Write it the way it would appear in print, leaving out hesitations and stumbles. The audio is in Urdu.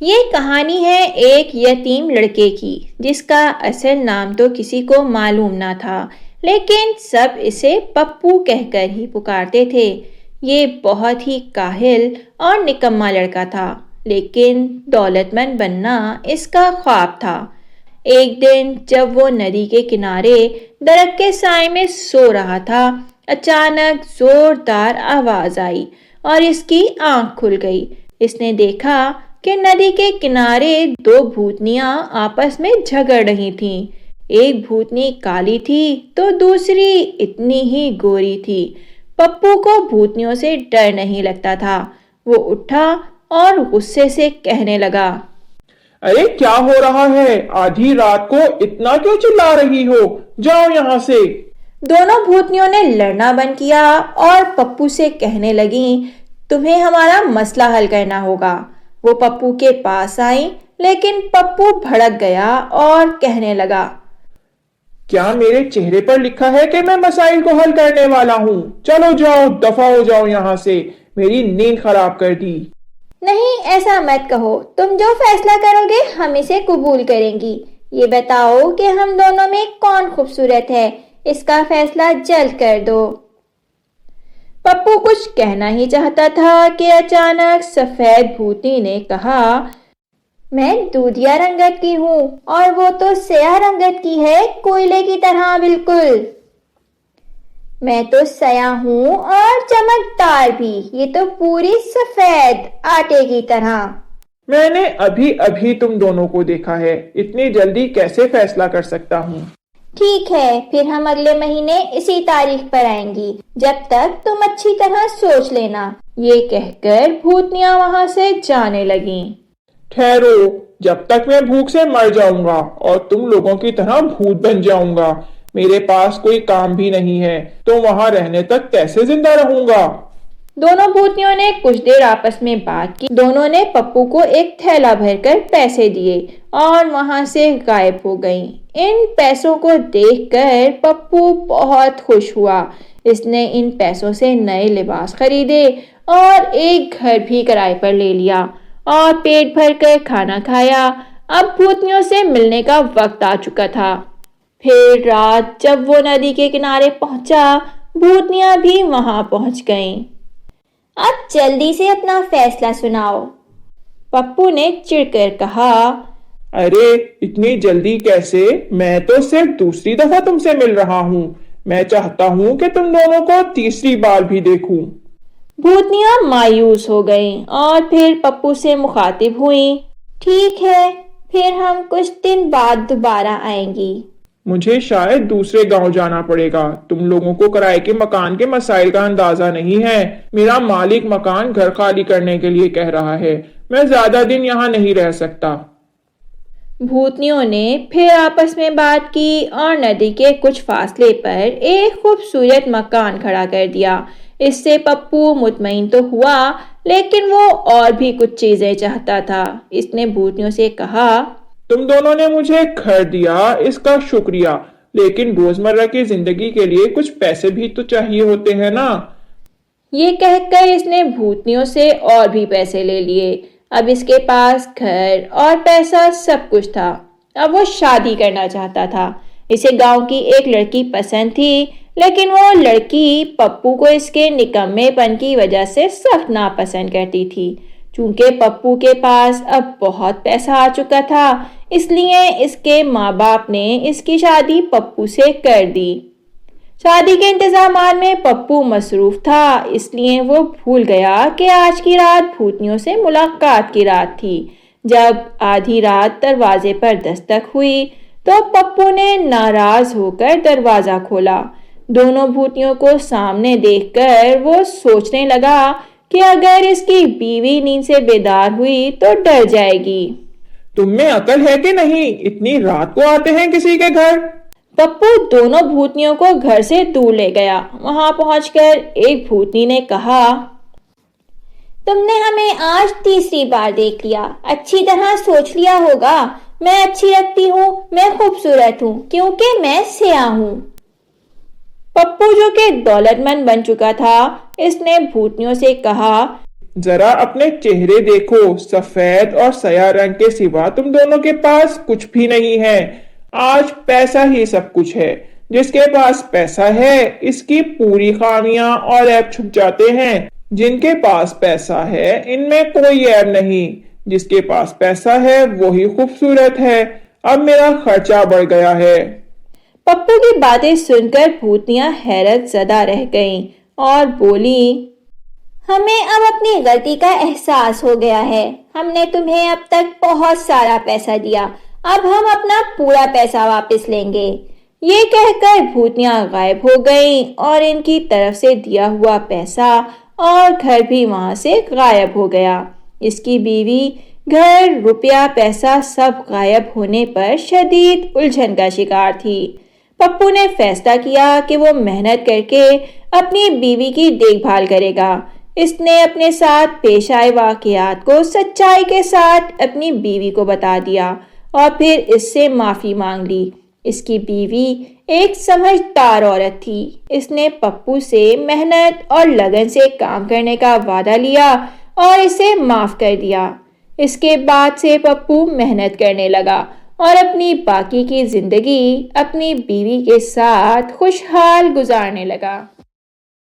یہ کہانی ہے ایک یتیم لڑکے کی جس کا اصل نام تو کسی کو معلوم نہ تھا، لیکن سب اسے پپو کہہ کر ہی پکارتے تھے۔ یہ بہت ہی کاہل اور نکما لڑکا تھا، لیکن دولت مند بننا اس کا خواب تھا۔ ایک دن جب وہ ندی کے کنارے درخت کے سائے میں سو رہا تھا، اچانک زوردار آواز آئی اور اس کی آنکھ کھل گئی۔ اس نے دیکھا کہ ندی کے کنارے دو بھوتنیاں آپس میں جھگڑ رہی تھیں۔ ایک بھوتنی کالی تھی تو دوسری اتنی ہی گوری تھی۔ پپو کو بھوتنیوں سے ڈر نہیں لگتا تھا۔ وہ اٹھا اور غصے سے کہنے لگا، ارے کیا ہو رہا ہے؟ آدھی رات کو اتنا کیوں چلا رہی ہو؟ جاؤ یہاں سے۔ دونوں بھوتنیوں نے لڑنا بند کیا اور پپو سے کہنے لگیں، تمہیں ہمارا مسئلہ حل کرنا ہوگا۔ وہ پپو کے پاس آئیں، لیکن پپو بھڑک گیا اور کہنے لگا، کیا میرے چہرے پر لکھا ہے کہ میں مسائل کو حل کرنے والا ہوں؟ چلو جاؤ، دفع ہو جاؤ یہاں سے، میری نیند خراب کر دی۔ نہیں، ایسا مت کہو، تم جو فیصلہ کرو گے ہم اسے قبول کریں گی۔ یہ بتاؤ کہ ہم دونوں میں کون خوبصورت ہے، اس کا فیصلہ جلد کر دو۔ پپو کچھ کہنا ہی چاہتا تھا کہ اچانک سفید بھوتنی نے کہا، میں دودھیا رنگت کی ہوں اور وہ تو سیاہ رنگت کی ہے، کوئلے کی طرح بالکل۔ میں تو سیاہ ہوں اور چمکدار بھی، یہ تو پوری سفید آٹے کی طرح۔ میں نے ابھی ابھی تم دونوں کو دیکھا ہے، اتنی جلدی کیسے فیصلہ کر سکتا ہوں؟ ٹھیک ہے، پھر ہم اگلے مہینے اسی تاریخ پر آئیں گی، جب تک تم اچھی طرح سوچ لینا۔ یہ کہہ کر بھوتنیاں وہاں سے جانے لگیں۔ ٹھہرو، جب تک میں بھوک سے مر جاؤں گا اور تم لوگوں کی طرح بھوت بن جاؤں گا۔ میرے پاس کوئی کام بھی نہیں ہے تو وہاں رہنے تک کیسے زندہ رہوں گا؟ دونوں بھوتنیوں نے کچھ دیر آپس میں بات کی۔ دونوں نے پپو کو ایک تھیلا بھر کر پیسے دیے اور وہاں سے غائب ہو گئیں۔ ان پیسوں کو دیکھ کر پپو بہت خوش ہوا۔ اس نے ان پیسوں سے نئے لباس خریدے اور ایک گھر بھی کرائے پر لے لیا اور پیٹ بھر کر کھانا کھایا۔ اب بھوتنیوں سے ملنے کا وقت آ چکا تھا۔ پھر رات جب وہ ندی کے کنارے پہنچا، بھوتنیاں بھی وہاں پہنچ گئیں۔ اب جلدی سے اپنا فیصلہ سناؤ، پپو نے چڑ کر کہا۔ ارے اتنی جلدی کیسے؟ میں تو صرف دوسری دفعہ تم سے مل رہا ہوں۔ میں چاہتا ہوں کہ تم دونوں کو تیسری بار بھی دیکھوں۔ بھوتنیاں مایوس ہو گئیں اور پھر پپو سے مخاطب ہوئیں، ٹھیک ہے، پھر ہم کچھ دن بعد دوبارہ آئیں گی۔ مجھے شاید دوسرے گاؤں جانا پڑے گا۔ تم لوگوں کو کرائے کے مکان کے مسائل کا اندازہ نہیں ہے۔ میرا مالک مکان گھر خالی کرنے کے لیے کہہ رہا ہے۔ میں زیادہ دن یہاں نہیں رہ سکتا۔ بھوتنیوں نے پھر آپس میں بات کی اور ندی کے کچھ فاصلے پر ایک خوبصورت مکان کھڑا کر دیا۔ اس سے پپو مطمئن تو ہوا، لیکن وہ اور بھی کچھ چیزیں چاہتا تھا۔ اس نے بھوتنیوں سے کہا، تم دونوں نے مجھے گھر دیا، اس کا شکریہ، لیکن روزمرہ کی زندگی کے لیے کچھ پیسے بھی تو چاہیے ہوتے ہیں نا۔ یہ کہہ کر اس نے بھوتنیوں سے اور بھی پیسے لے لیے۔ اب اس کے پاس گھر اور پیسہ سب کچھ تھا۔ اب وہ شادی کرنا چاہتا تھا۔ اسے گاؤں کی ایک لڑکی پسند تھی، لیکن وہ لڑکی پپو کو اس کے نکمے پن کی وجہ سے سخت ناپسند کرتی تھی۔ چونکہ پپو کے پاس اب بہت پیسہ آ چکا تھا، اس لیے اس کے ماں باپ نے اس کی شادی پپو سے کر دی۔ شادی کے انتظامات میں پپو مصروف تھا، اس لیے وہ بھول گیا کہ آج کی رات بھوتنیوں سے ملاقات کی رات تھی۔ جب آدھی رات دروازے پر دستک ہوئی تو پپو نے ناراض ہو کر دروازہ کھولا۔ دونوں بھوتنیوں کو سامنے دیکھ کر وہ سوچنے لگا کہ اگر اس کی بیوی نیند سے بیدار ہوئی تو ڈر جائے گی۔ تم میں عقل ہے کہ نہیں؟ اتنی رات کو آتے ہیں کسی کے گھر؟ پپو دونوں بھوتنیوں کو گھر سے دور لے گیا۔ وہاں پہنچ کر ایک بھوتنی نے کہا، تم نے ہمیں آج تیسری بار دیکھ لیا، اچھی طرح سوچ لیا ہوگا۔ میں اچھی لگتی ہوں، میں خوبصورت ہوں، کیونکہ میں سیاہ ہوں۔ پپو جو کہ دولت مند بن چکا تھا، اس نے بھوتنیوں سے کہا، ذرا اپنے چہرے دیکھو، سفید اور سیاہ رنگ کے سوا تم دونوں کے پاس کچھ بھی نہیں ہے۔ آج پیسہ ہی سب کچھ ہے۔ جس کے پاس پیسہ ہے اس کی پوری خامیاں اور عیب چھپ جاتے ہیں۔ جن کے پاس پیسہ ہے ان میں کوئی عیب نہیں۔ جس کے پاس پیسہ ہے وہی خوبصورت ہے۔ اب میرا خرچہ بڑھ گیا ہے۔ پپو کی باتیں سن کر بھوتنیاں حیرت زدہ رہ گئیں اور بولی، ہمیں اب اپنی غلطی کا احساس ہو گیا ہے۔ ہم نے تمہیں اب تک بہت سارا پیسہ دیا، اب ہم اپنا پورا پیسہ واپس لیں گے۔ یہ کہہ کر بھوتنیاں غائب ہو گئیں اور ان کی طرف سے دیا ہوا پیسہ اور گھر بھی وہاں سے غائب ہو گیا۔ اس کی بیوی گھر، روپیہ، پیسہ سب غائب ہونے پر شدید الجھن کا شکار تھی۔ پپو نے فیصلہ کیا کہ وہ محنت کر کے اپنی بیوی کی دیکھ بھال کرے گا۔ اس نے اپنے ساتھ پیش آئے واقعات کو سچائی کے ساتھ اپنی بیوی کو بتا دیا اور پھر اس سے معافی مانگ لی۔ اس کی بیوی ایک سمجھدار عورت تھی۔ اس نے پپو سے محنت اور لگن سے کام کرنے کا وعدہ لیا اور اسے معاف کر دیا۔ اس کے بعد سے پپو محنت کرنے لگا اور اپنی باقی کی زندگی اپنی بیوی کے ساتھ خوشحال گزارنے لگا۔